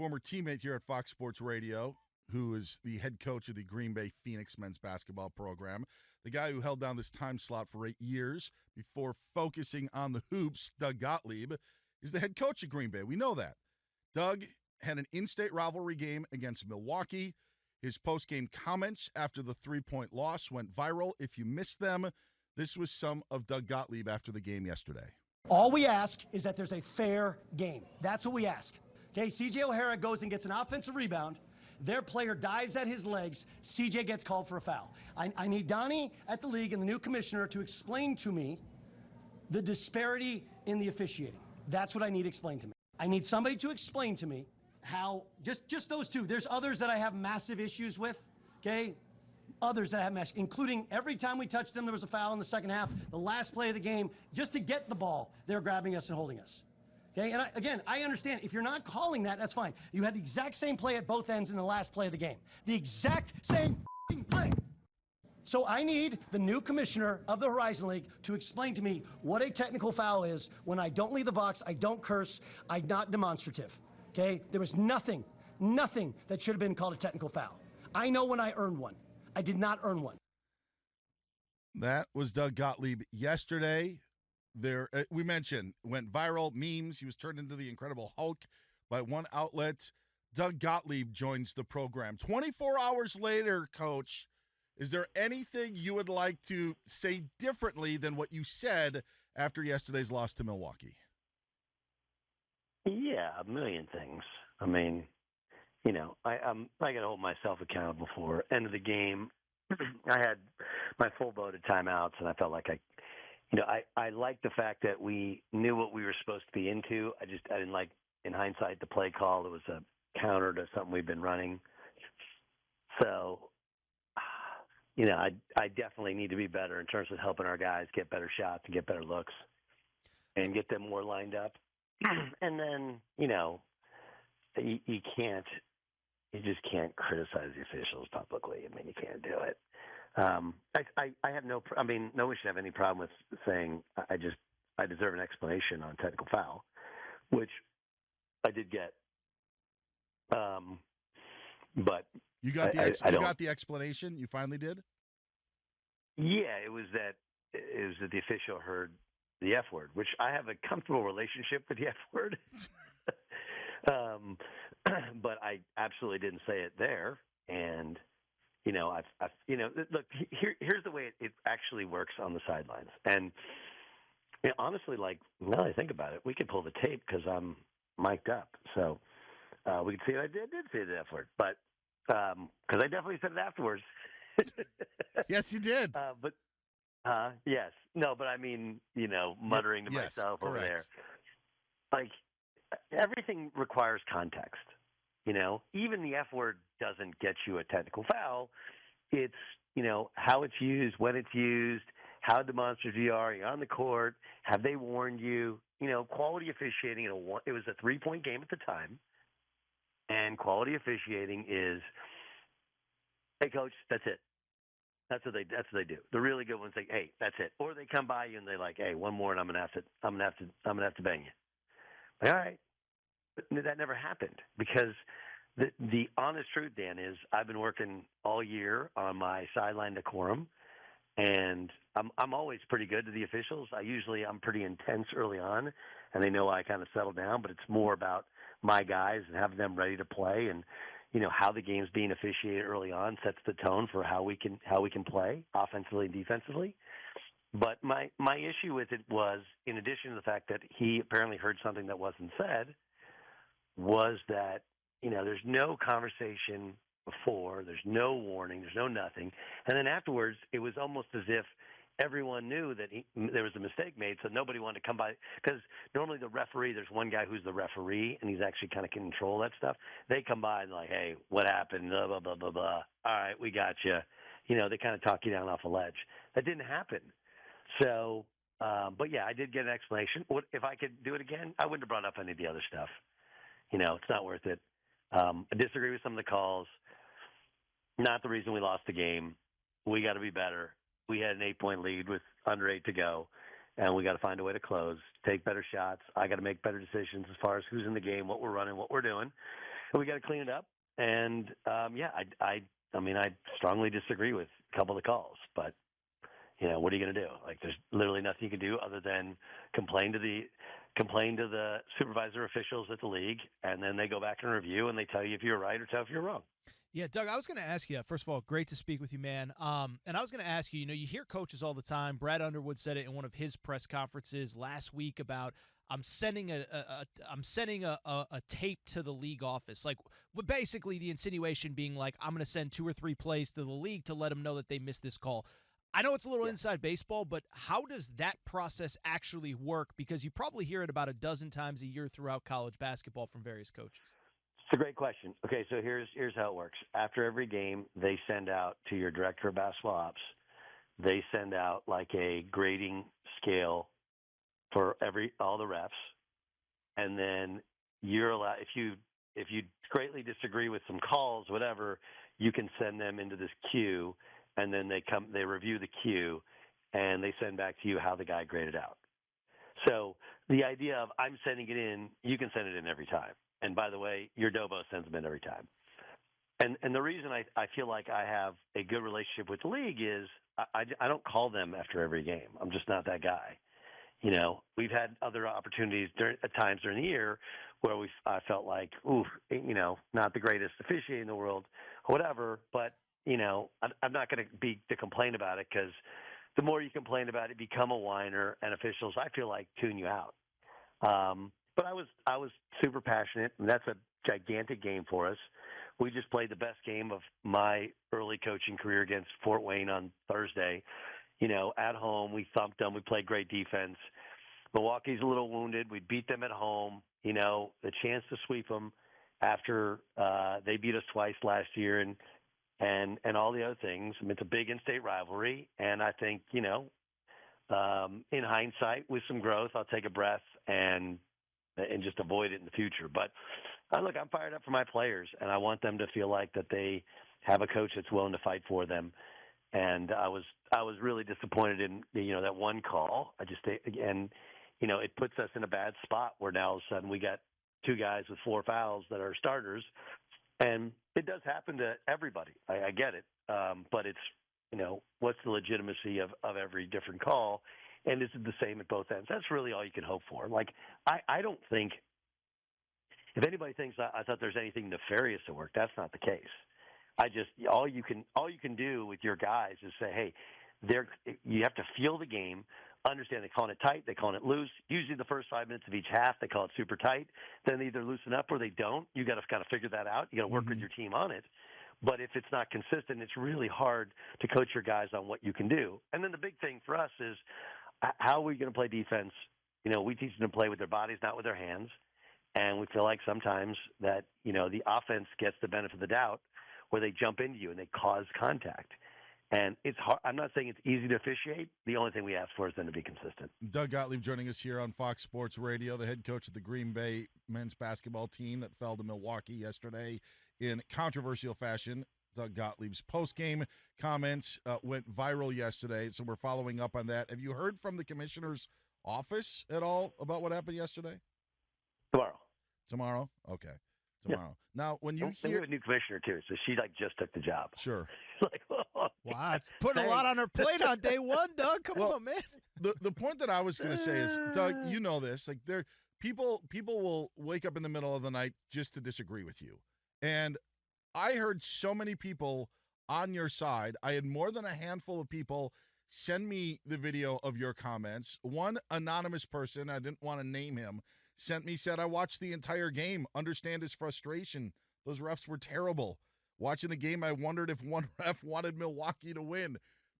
former teammate here at Fox Sports Radio, who is the head coach of the Green Bay Phoenix men's basketball program, the guy who held down this time slot for 8 years before focusing on the hoops, Doug Gottlieb, is the head coach of Green Bay. We know that. Doug had an in-state rivalry game against Milwaukee. His post-game comments after the 3-point loss went viral. If you missed them, this was some of Doug Gottlieb after the game yesterday. All we ask is that there's a fair game. That's what we ask. Okay, CJ O'Hara goes and gets an offensive rebound. Their player dives at his legs. CJ gets called for a foul. I need Donnie at the league and the new commissioner to explain to me the disparity in the officiating. That's what I need explained to me. I need somebody to explain to me how, just those two. There's others that I have massive issues with, okay? Others that have mesh, including every time we touched them, there was a foul in the second half. The last play of the game, just to get the ball, they're grabbing us and holding us. Okay, and I understand. If you're not calling that, that's fine. You had the exact same play at both ends in the last play of the game. The exact same play. So I need the new commissioner of the Horizon League to explain to me what a technical foul is when I don't leave the box, I don't curse, I'm not demonstrative. Okay, there was nothing that should have been called a technical foul. I know when I earned one. I did not earn one. That was Doug Gottlieb yesterday. There, we mentioned, went viral, memes. He was turned into the Incredible Hulk by one outlet. Doug Gottlieb joins the program. 24 hours later, Coach, is there anything you would like to say differently than what you said after yesterday's loss to Milwaukee? Yeah, a million things. I mean, you know, I got to hold myself accountable for end of the game. I had my full vote of timeouts, and I felt like I like the fact that we knew what we were supposed to be into. I didn't like, in hindsight, the play call. It was a counter to something we've been running. So, you know, I definitely need to be better in terms of helping our guys get better shots and get better looks and get them more lined up. And then, you know, you just can't criticize the officials publicly. I mean, you can't do it. I have no one should have any problem with saying I deserve an explanation on technical foul, which I did get. But you got the explanation. You finally did. Yeah, it was that the official heard the F word, which I have a comfortable relationship with the F word. But I absolutely didn't say it there. And, you know, look, here's the way it actually works on the sidelines. And you know, honestly, like, now that I think about it, we could pull the tape because I'm mic'd up. So we can see I did say the F word, but because I definitely said it afterwards. Yes, you did. Yes. No, but I mean, you know, muttering to myself over there. Like, everything requires context. You know, even the F word doesn't get you a technical foul. It's, you know, how it's used, when it's used, how demonstrative you are. You're on the court. Have they warned you? You know, quality officiating. It was a 3-point game at the time, and quality officiating is, hey, coach, that's it. That's what they do. The really good ones say, hey, that's it. Or they come by you and they're like, hey, one more, and I'm gonna have to bang you. Like, all right. But that never happened because the honest truth, Dan, is I've been working all year on my sideline decorum, and I'm always pretty good to the officials. I'm pretty intense early on, and they know I kind of settle down. But it's more about my guys and having them ready to play, and you know how the game's being officiated early on sets the tone for how we can play offensively and defensively. But my issue with it was, in addition to the fact that he apparently heard something that wasn't said, was that, you know, there's no conversation before, there's no warning, there's no nothing. And then afterwards, it was almost as if everyone knew that there was a mistake made, so nobody wanted to come by. Because normally the referee, there's one guy who's the referee, and he's actually kind of control that stuff. They come by and like, hey, what happened? Blah, blah, blah, blah, blah. All right, we got you. You know, they kind of talk you down off a ledge. That didn't happen. So, but yeah, I did get an explanation. If I could do it again, I wouldn't have brought up any of the other stuff. You know, it's not worth it. I disagree with some of the calls. Not the reason we lost the game. We got to be better. We had an 8-point lead with under 8 to go, and we got to find a way to close, take better shots. I got to make better decisions as far as who's in the game, what we're running, what we're doing. we got to clean it up. And I strongly disagree with a couple of the calls, but what are you going to do? Like, there's literally nothing you can do other than complain to the supervisor officials at the league, and then they go back and review, and they tell you if you're right or tell if you're wrong. Yeah, Doug, I was going to ask you, first of all, great to speak with you, man. And I was going to ask you, you hear coaches all the time. Brad Underwood said it in one of his press conferences last week about, I'm sending a tape to the league office. Like, basically the insinuation being like, I'm going to send 2 or 3 plays to the league to let them know that they missed this call. I know it's a little inside baseball, but how does that process actually work? Because you probably hear it about a dozen times a year throughout college basketball from various coaches. It's a great question. Okay, so here's how it works. After every game, they send out to your director of basketball ops, they send out like a grading scale for all the refs, and then you're allowed, if you greatly disagree with some calls, whatever, you can send them into this queue, and then they review the queue, and they send back to you how the guy graded out. So the idea of I'm sending it in, you can send it in every time. And by the way, your Dobo sends them in every time. And the reason I feel like I have a good relationship with the league is I don't call them after every game. I'm just not that guy. We've had other opportunities at times during the year where I felt like, not the greatest officiating in the world or whatever, but I'm not going to be to complain about it, because the more you complain about it, become a whiner, and officials, I feel like, tune you out. But I was super passionate, and that's a gigantic game for us. We just played the best game of my early coaching career against Fort Wayne on Thursday. At home, we thumped them. We played great defense. Milwaukee's a little wounded. We beat them at home. The chance to sweep them after they beat us twice last year, and all the other things. I mean, it's a big in-state rivalry, and I think, in hindsight, with some growth, I'll take a breath and just avoid it in the future. But look, I'm fired up for my players, and I want them to feel like that they have a coach that's willing to fight for them. And I was really disappointed in that one call. It puts us in a bad spot where now all of a sudden we got 2 guys with 4 fouls that are starters. And it does happen to everybody. I get it. But it's, what's the legitimacy of every different call? And is it the same at both ends? That's really all you can hope for. Like, I don't think, if anybody thinks I thought there's anything nefarious at work, that's not the case. All you can do with your guys is say, hey, you have to feel the game, understand they're calling it tight, they're calling it loose. Usually the first 5 minutes of each half, they call it super tight. Then they either loosen up or they don't. You got to kind of figure that out. You got to work with your team on it. But if it's not consistent, it's really hard to coach your guys on what you can do. And then the big thing for us is, how are we going to play defense? We teach them to play with their bodies, not with their hands. And we feel like sometimes that, the offense gets the benefit of the doubt where they jump into you and they cause contact. And it's hard. I'm not saying it's easy to officiate. The only thing we ask for is them to be consistent. Doug Gottlieb joining us here on Fox Sports Radio, the head coach of the Green Bay men's basketball team that fell to Milwaukee yesterday in controversial fashion. Doug Gottlieb's postgame comments went viral yesterday, so we're following up on that. Have you heard from the commissioner's office at all about what happened yesterday? Tomorrow? Okay. Tomorrow. Yeah. Now, when you hear... We have a new commissioner, too, so she, just took the job. Sure. Wow, it's putting a lot on her plate on day one, Doug. Come on, man. The point that I was going to say is, Doug, you know this. Like, people will wake up in the middle of the night just to disagree with you. And I heard so many people on your side. I had more than a handful of people send me the video of your comments. One anonymous person, I didn't want to name him, said, I watched the entire game, understand his frustration. Those refs were terrible. Watching the game, I wondered if one ref wanted Milwaukee to win.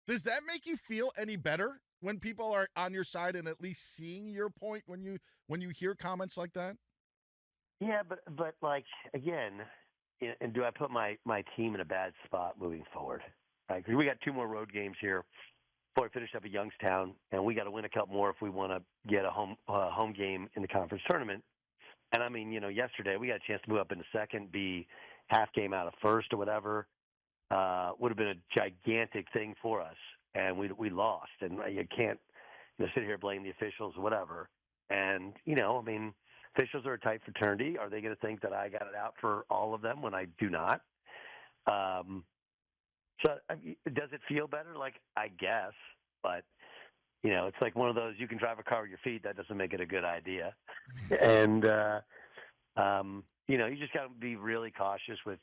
Does that make you feel any better when people are on your side and at least seeing your point when you hear comments like that? Yeah, but like, again, and do I put my team in a bad spot moving forward? Right? 'Cause we got 2 more road games here before we finish up at Youngstown, and we got to win a couple more if we want to get a home game in the conference tournament. And I mean, yesterday we got a chance to move up into second, be half game out of first or whatever. Would have been a gigantic thing for us, and we lost. And you can't sit here blame the officials or whatever. And I mean, officials are a tight fraternity. Are they going to think that I got it out for all of them when I do not? So does it feel better? Like, I guess, but it's like one of those, you can drive a car with your feet. That doesn't make it a good idea. And, you just got to be really cautious with,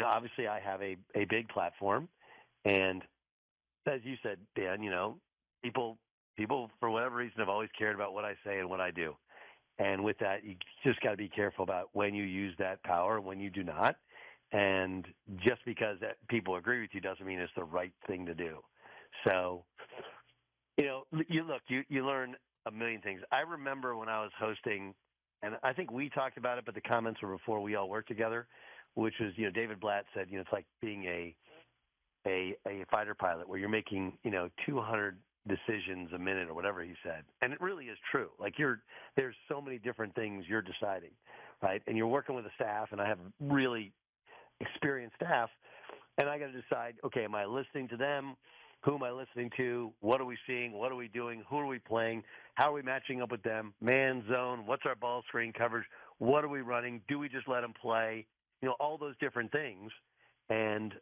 obviously I have a big platform, and as you said, Dan, people for whatever reason have always cared about what I say and what I do. And with that, you just got to be careful about when you use that power and when you do not. And just because that people agree with you doesn't mean it's the right thing to do. So, you learn a million things. I remember when I was hosting, and I think we talked about it, but the comments were before we all worked together, which was, David Blatt said, it's like being a fighter pilot where you're making, 200 decisions a minute or whatever he said. And it really is true. Like there's so many different things you're deciding, right? And you're working with a staff, and I have really experienced staff, and I got to decide, okay, am I listening to them? Who am I listening to? What are we seeing? What are we doing? Who are we playing? How are we matching up with them? Man, zone, what's our ball screen coverage? What are we running? Do we just let them play? All those different things. And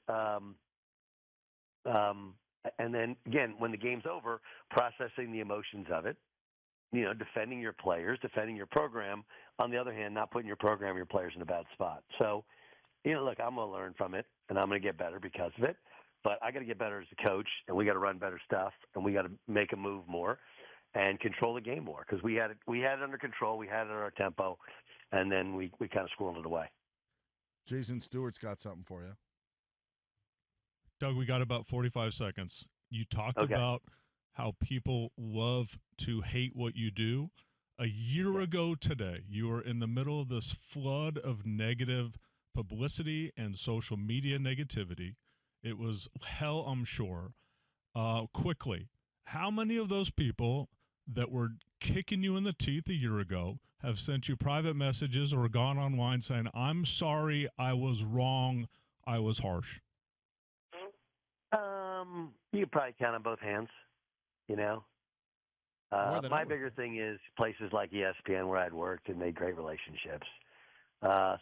then, again, when the game's over, processing the emotions of it, defending your players, defending your program. On the other hand, not putting your program or your players in a bad spot. So, look, I'm going to learn from it, and I'm going to get better because of it. But I got to get better as a coach, and we got to run better stuff, and we got to make a move more and control the game more, because we had it under control, we had it at our tempo, and then we kind of squirreled it away. Jason Stewart's got something for you. Doug, we got about 45 seconds. You talked about how people love to hate what you do. A year ago today, you were in the middle of this flood of negative publicity and social media negativity. It was hell, I'm sure. Quickly, how many of those people that were kicking you in the teeth a year ago have sent you private messages or gone online saying, I'm sorry, I was wrong, I was harsh? You could probably count on both hands, My bigger thing is places like ESPN, where I'd worked and made great relationships.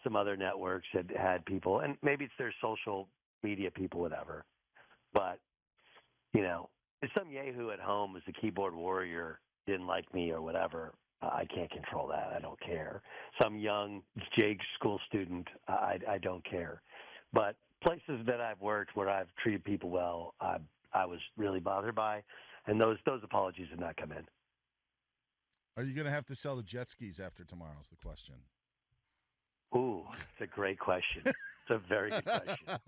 Some other networks had people, and maybe it's their social media people, whatever. But, if some yahoo at home is the keyboard warrior, didn't like me or whatever, I can't control that. I don't care. Some young Jake school student, I don't care. But places that I've worked where I've treated people well, I was really bothered by, and those apologies did not come in. Are you going to have to sell the jet skis after tomorrow is the question. Ooh, it's a great question. It's a very good question.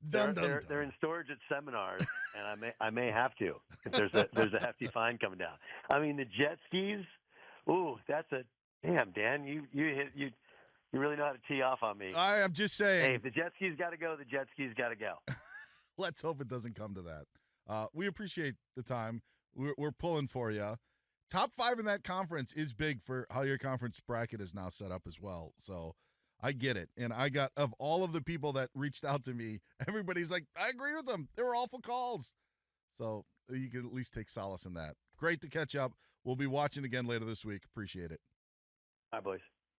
They're in storage at seminars, and I may have to if there's a hefty fine coming down. I mean, the jet skis. Ooh, that's a damn, Dan. You really know how to tee off on me. I'm just saying. Hey, if the jet skis got to go, the jet skis got to go. Let's hope it doesn't come to that. We appreciate the time. We're pulling for you. Top 5 in that conference is big for how your conference bracket is now set up as well. So I get it. And I got, of all of the people that reached out to me, everybody's like, I agree with them. They were awful calls. So you can at least take solace in that. Great to catch up. We'll be watching again later this week. Appreciate it. Bye, boys.